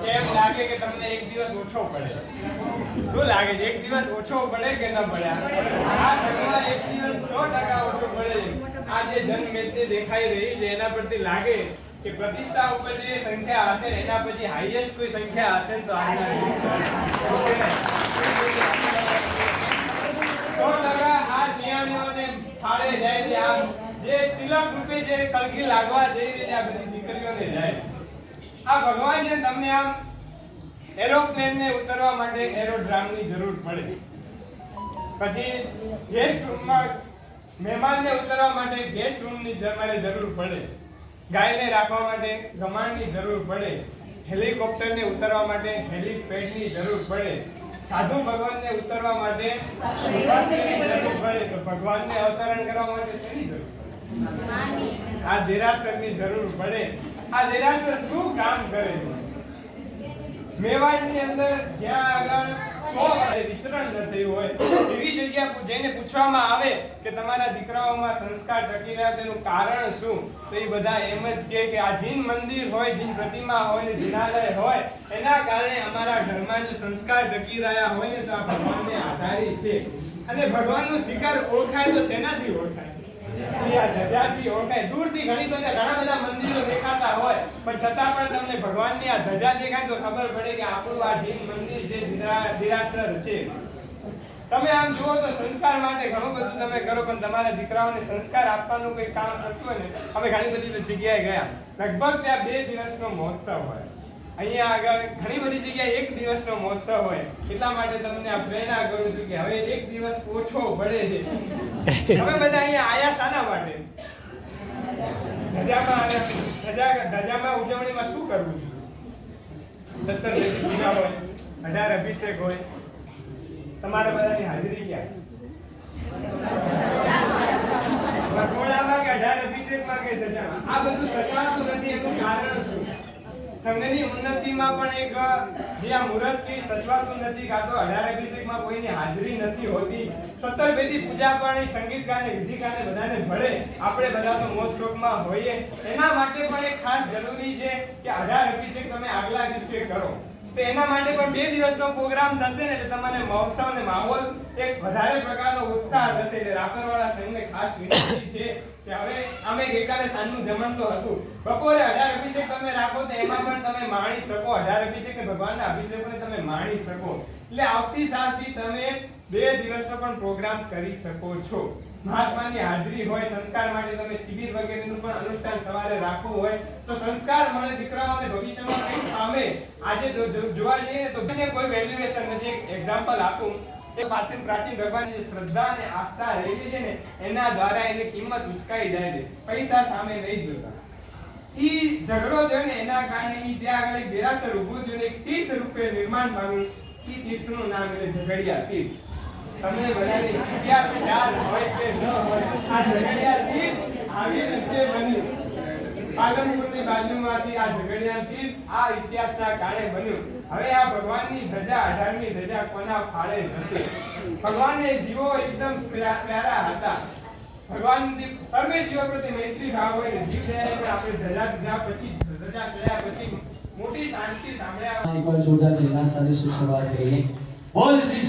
કેમ લાગે કે તમને એક દિવસ ઓછો પડે? શું લાગે છે, એક દિવસ ઓછો પડે કે ન પડે? આ સંઘમાં એક દિવસ 100% ઓછો પડે. આ જે જનમેદની દેખાઈ રહી છે એના પરથી લાગે કે પ્રતિષ્ઠા ઉપર જે સંખ્યા હશે એના પછી હાઈએસ્ટ કોઈ સંખ્યા હશે તો આજના 100% આ નિયાણીઓને ફાળે જાય છે. આમ જે તિલક રૂપે જે કલગી લાગવા જઈ રહી છે આ બધી દીકરીઓને જાય. આ ભગવાન છે તમને આમ એરોપ્લેન ને ઉતરવા માટે એરોડ્રામની જરૂર પડે. પછી ગેસ્ટ રૂમમાં મહેમાનને ઉતરવા માટે ગેસ્ટ રૂમની તમારે જરૂર પડે. ગાયને રાખવા માટે ગમાણની જરૂર પડે. હેલિકોપ્ટરને ઉતરવા માટે હેલિપેડની જરૂર પડે. સાધુ ભગવાનને ઉતરવા માટે જરૂર પડે. તો ભગવાનને અવતરણ કરવા માટે શેની જરૂર પડે? આ દેરાસરની જરૂર પડે. આ દેરાસર શું કામ કરે છે? મેવાડની અંદર જ્યાં આગળ 100 વર્ષ વિચરણ ન થયું હોય એવી જગ્યા જઈને પૂછવામાં આવે કે તમારા દીકરાઓમાં સંસ્કાર ટકી રહ્યા તેનું કારણ શું, તો એ બધા એમ જ કે આ જીન મંદિર હોય, જીન પ્રતિમા હોય ને જીનાલય હોય એના કારણે અમારા ઘરમાં જો સંસ્કાર ટકી રહ્યા હોય ને તો આ ભગવાનને આધારિત છે. અને ભગવાનનું શિખર ઓળખાય તો શેનાથી ઓળખાય? ધજાથી ઓળખાય. દૂરથી ઘણા બધા મંદિરો દેખાતા હોય પણ છતાં પણ તમને ભગવાનની આ ધજા દેખાય તો ખબર પડે કે આપણું આ જીન મંદિર છે, દેરાસર છે. તમે આમ જુઓ તો સંસ્કાર માટે ઘણું બધું તમે કરો પણ તમારા દીકરાઓને સંસ્કાર આપવાનું કોઈ કામ કરતું હોય ને, અમે ઘણી બધી જગ્યાએ ગયા, લગભગ ત્યાં 2 દિવસનો મહોત્સવ હોય. અહીંયા આગળ ઘણી બધી જગ્યાએ 1 દિવસનો મહોત્સવ હોય. એટલા માટે તમને આ પ્રેરણા કરું છું કે હવે 1 દિવસ ઓછો પડે છે. તમે બધા અહીંયા આયા શાના માટે? ધજામાં ઉજવણીમાં શું કરવું જોઈએ? 17 જેવી પૂજા હોય, 18 અભિષેક હોય, તમારા બધાની હાજરી ક્યાં? વરઘોડામાં કે 18 અભિષેકમાં કે ધજામાં? આ બધું સચવાતું નથી. એનું કારણ શું? સંઘની ઉન્નતિમાં પણ એક જે આ મુહૂર્ત કે સચવાતું નથી, કાં તો 18 અભિષેકમાં કોઈની હાજરી નથી હોતી. 17 પેઢી પૂજા પણ સંગીતકારને વિધિકારને બધાને ભળે. આપણે બધા તો મોજ શોખમાં હોઈએ. એના માટે પણ એક ખાસ જરૂરી છે કે 18 અભિષેક તમે આગલા દિવસે કરો. તો એના માટે પણ 2 દિવસનો પ્રોગ્રામ થશે ને એટલે તમને મહોત્સવ ને માહોલ એક વધારે પ્રકારનો ઉત્સાહ થશે. એટલે રાપરવાળા સંઘને ખાસ વિનંતી છે કે હવે અમે ગઈકાલે સાંજનું જમણ તો હતું, બપોરે 18 અભિષેક તમે રાખો તો એમાં પણ તમે માણી શકો. 18 અભિષેક ને ભગવાનના અભિષેકને તમે માણી શકો. એટલે આવતી સાલથી તમે 2 દિવસનો પણ પ્રોગ્રામ કરી શકો છો. મહાત્માની હાજરી હોય, સંસ્કાર માટે તમે શિબિર વગેરેનું પણ અનુષ્ઠાન સવારે રાખવું હોય તો સંસ્કાર મળે દીકરાઓને ભવિષ્યમાં કંઈક પામે. આજે જોવા જઈએ તો કોઈ વેલ્યુએશન નથી. એક એક્ઝામ્પલ આપું. એક પ્રાચીન ભગવાનની શ્રદ્ધા અને આસ્થા રહેલી છે ને એના દ્વારા એની કિંમત ઉચકાઈ જાય છે. પૈસા સામે નહીં જોતા. ઈ ઝઘડો થયો ને એના કારણે ઈ ત્યાં આગળ એક દેરાસર ઊભું થયું ને એક તીર્થ રૂપે નિર્માણ પામ્યું. ઈ તીર્થનું નામ એટલે ઝઘડિયા તીર્થ. તમને બધાને ઇતિહાસ યાદ હોય કે ન હોય, આ ઝઘડિયા તીર્થ આવી રીતે બન્યું. પાલનપુરની બાજુમાંથી આ ઝઘડિયા તીર્થ આ ઇતિહાસના કારણે બન્યું. હવે આ ભગવાનની ધજા 18મી ધજા કોના ફાળે જશે? ભગવાનને જીવો એકદમ પ્યારા હતા. ભગવાનની સર્વે જીવો પ્રત્યે મૈત્રી ભાવ હોય ને જીવ દયા પણ આપણે ધજા દીધા પછી ધજા ચડ્યા પછી મોટી શાંતિ સાંભળ્યા. એકવાર જોરદાર જિલ્લા સાથે સુસંવાદ કરીએ. બોલ શ્રી